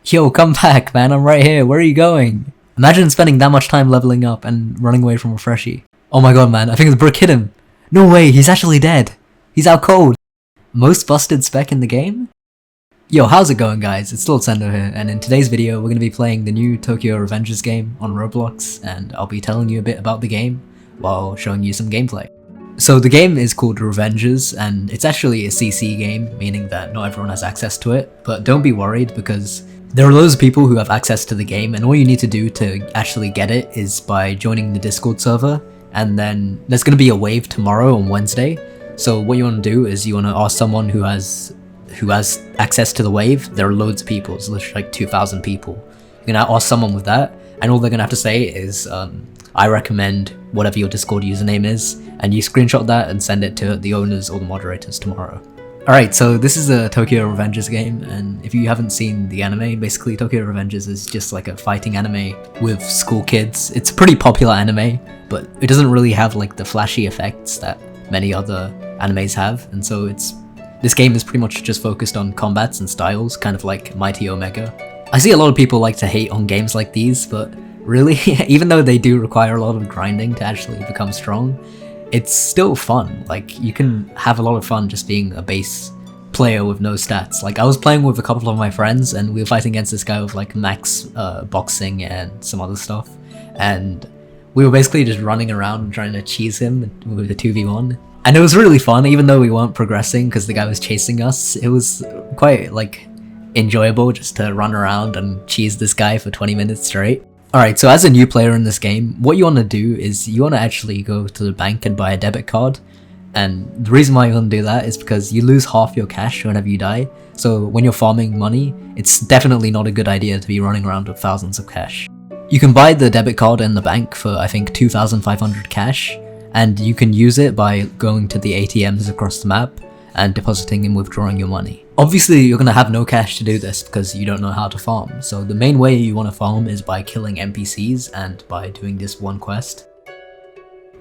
Yo, come back, man, I'm right here, where are you going? Imagine spending that much time leveling up and running away from a freshie. Oh my god, man, I think the brick hit him. No way, he's actually dead. He's out cold. Most busted spec in the game? Yo, how's it going, guys? It's Lord Sendo here, and in today's video we're going to be playing the new Tokyo Revengers game on Roblox, and I'll be telling you a bit about the game while showing you some gameplay. So the game is called Revengers, and it's actually a CC game, meaning that not everyone has access to it, but don't be worried because there are loads of people who have access to the game, and all you need to do to actually get it is by joining the Discord server, and then there's going to be a wave tomorrow on Wednesday. So what you want to do is you want to ask someone who has access to the wave. There are loads of people, it's literally like 2,000 people. You're going to ask someone with that, and all they're going to have to say is, I recommend whatever your Discord username is, and you screenshot that and send it to the owners or the moderators tomorrow. Alright, so this is a Tokyo Revengers game, and if you haven't seen the anime, basically Tokyo Revengers is just like a fighting anime with school kids. It's a pretty popular anime, but it doesn't really have like the flashy effects that many other animes have, and so this game is pretty much just focused on combats and styles, kind of like Mighty Omega. I see a lot of people like to hate on games like these, but really, even though they do require a lot of grinding to actually become strong, it's still fun. Like, you can have a lot of fun just being a base player with no stats. Like, I was playing with a couple of my friends and we were fighting against this guy with like max boxing and some other stuff, and we were basically just running around trying to cheese him with a 2v1, and it was really fun even though we weren't progressing because the guy was chasing us. It was quite like enjoyable just to run around and cheese this guy for 20 minutes straight. Alright, so as a new player in this game, what you want to do is you want to actually go to the bank and buy a debit card, and the reason why you want to do that is because you lose half your cash whenever you die, so when you're farming money, it's definitely not a good idea to be running around with thousands of cash. You can buy the debit card in the bank for I think 2,500 cash, and you can use it by going to the ATMs across the map and depositing and withdrawing your money. Obviously you're gonna have no cash to do this because you don't know how to farm, so the main way you want to farm is by killing NPCs and by doing this one quest.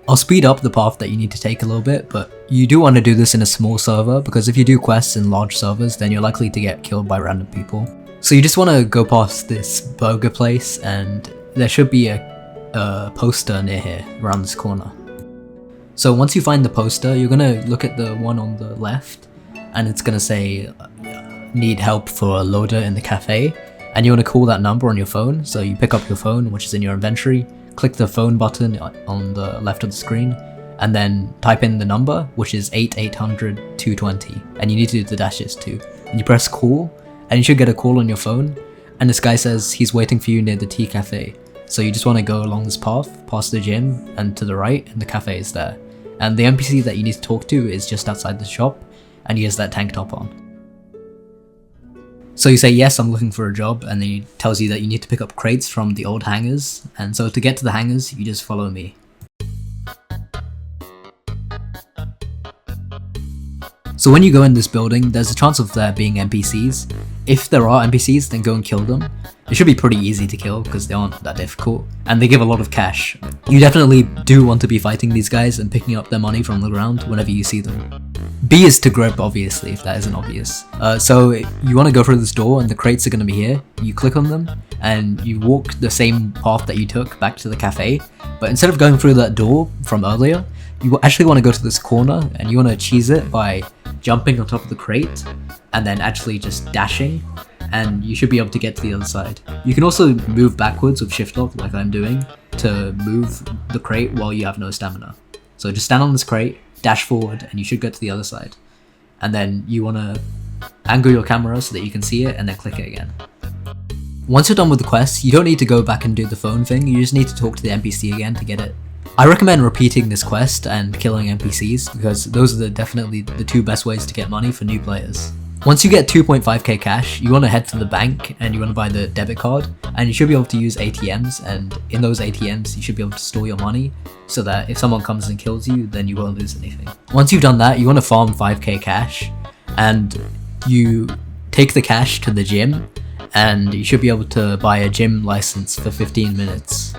I'll speed up the path that you need to take a little bit, but you do want to do this in a small server because if you do quests in large servers then you're likely to get killed by random people. So you just want to go past this burger place and there should be a poster near here, around this corner. So once you find the poster, you're gonna look at the one on the left, and it's gonna say, need help for a loader in the cafe, and you wanna call that number on your phone. So you pick up your phone, which is in your inventory, click the phone button on the left of the screen, and then type in the number, which is 8800 220, and you need to do the dashes too. And you press call, and you should get a call on your phone, and this guy says he's waiting for you near the tea cafe. So you just wanna go along this path, past the gym, and to the right, and the cafe is there. And the NPC that you need to talk to is just outside the shop, and he has that tank top on. So you say, yes, I'm looking for a job, and then he tells you that you need to pick up crates from the old hangars, and so to get to the hangars, you just follow me. So when you go in this building, there's a chance of there being NPCs. If there are NPCs, then go and kill them. It should be pretty easy to kill because they aren't that difficult, and they give a lot of cash. You definitely do want to be fighting these guys and picking up their money from the ground whenever you see them. B is to grip, obviously, if that isn't obvious. So you want to go through this door and the crates are going to be here. You click on them and you walk the same path that you took back to the cafe, but instead of going through that door from earlier, you actually want to go to this corner and you want to cheese it by jumping on top of the crate and then actually just dashing, and you should be able to get to the other side. You can also move backwards with shift lock like I'm doing to move the crate while you have no stamina. So just stand on this crate, dash forward, and you should get to the other side. And then you want to angle your camera so that you can see it and then click it again. Once you're done with the quest, you don't need to go back and do the phone thing, you just need to talk to the NPC again to get it. I recommend repeating this quest and killing NPCs because those are definitely the two best ways to get money for new players. Once you get 2.5k cash, you want to head to the bank and you want to buy the debit card, and you should be able to use ATMs, and in those ATMs you should be able to store your money so that if someone comes and kills you then you won't lose anything. Once you've done that, you want to farm 5k cash and you take the cash to the gym, and you should be able to buy a gym license for 15 minutes.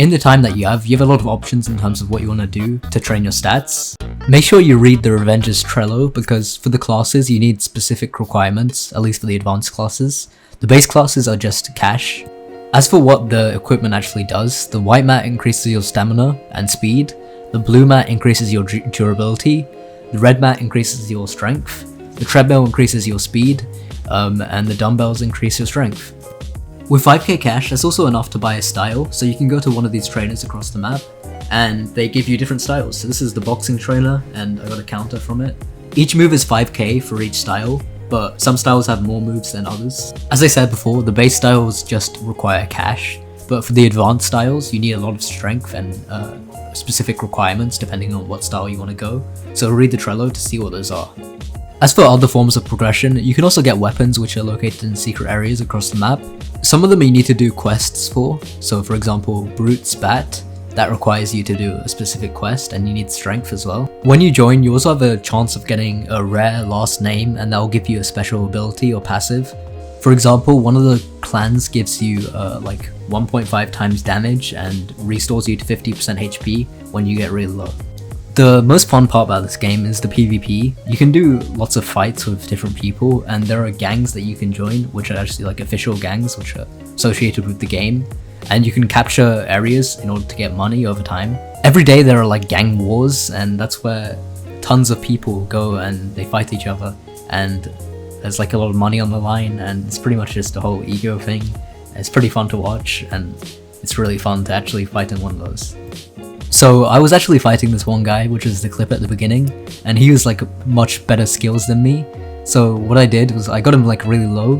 in the time that you have a lot of options in terms of what you want to do to train your stats. Make sure you read the Revengers Trello, because for the classes you need specific requirements, at least for the advanced classes. The base classes are just cash. As for what the equipment actually does, the white mat increases your stamina and speed, the blue mat increases your durability, the red mat increases your strength, the treadmill increases your speed, and the dumbbells increase your strength. With 5k cash, that's also enough to buy a style, so you can go to one of these trainers across the map, and they give you different styles. So this is the boxing trainer, and I got a counter from it. Each move is 5k for each style, but some styles have more moves than others. As I said before, the base styles just require cash, but for the advanced styles, you need a lot of strength and specific requirements depending on what style you want to go. So read the Trello to see what those are. As for other forms of progression, you can also get weapons which are located in secret areas across the map. Some of them you need to do quests for, so for example, Brute Spat, that requires you to do a specific quest and you need strength as well. When you join, you also have a chance of getting a rare last name, and that will give you a special ability or passive. For example, one of the clans gives you like 1.5 times damage and restores you to 50% HP when you get really low. The most fun part about this game is the PvP. You can do lots of fights with different people, and there are gangs that you can join, which are actually like official gangs which are associated with the game, and you can capture areas in order to get money over time. Every day there are like gang wars, and that's where tons of people go and they fight each other, and there's like a lot of money on the line, and it's pretty much just a whole ego thing. It's pretty fun to watch, and it's really fun to actually fight in one of those. So I was actually fighting this one guy, which is the clip at the beginning, and he was like much better skills than me. So what I did was I got him like really low,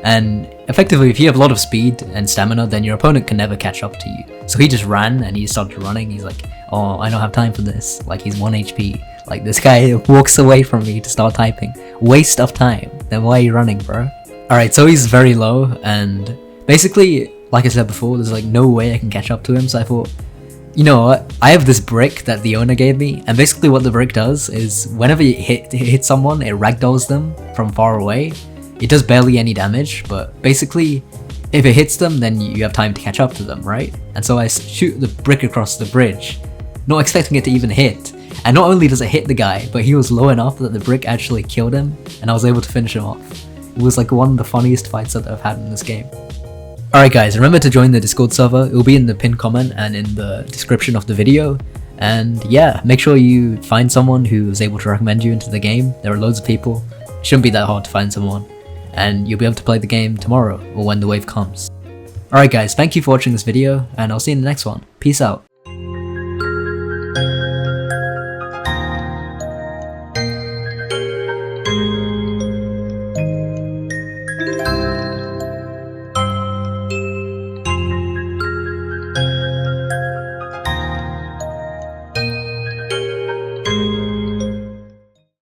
and effectively if you have a lot of speed and stamina, then your opponent can never catch up to you. So he just ran and he started running. He's like, oh, I don't have time for this. Like, he's 1 HP. Like, this guy walks away from me to start typing. Waste of time. Then why are you running, bro? Alright, so he's very low, and basically, like I said before, there's like no way I can catch up to him. So I thought, you know what, I have this brick that the owner gave me, and basically what the brick does is whenever you hit someone, it ragdolls them from far away. It does barely any damage, but basically if it hits them, then you have time to catch up to them, right? And so I shoot the brick across the bridge, not expecting it to even hit, and not only does it hit the guy, but he was low enough that the brick actually killed him, and I was able to finish him off. It was like one of the funniest fights that I've had in this game. Alright guys, remember to join the Discord server. It will be in the pinned comment and in the description of the video. And yeah, make sure you find someone who is able to recommend you into the game. There are loads of people. It shouldn't be that hard to find someone. And you'll be able to play the game tomorrow, or when the wave comes. Alright guys, thank you for watching this video, and I'll see you in the next one. Peace out.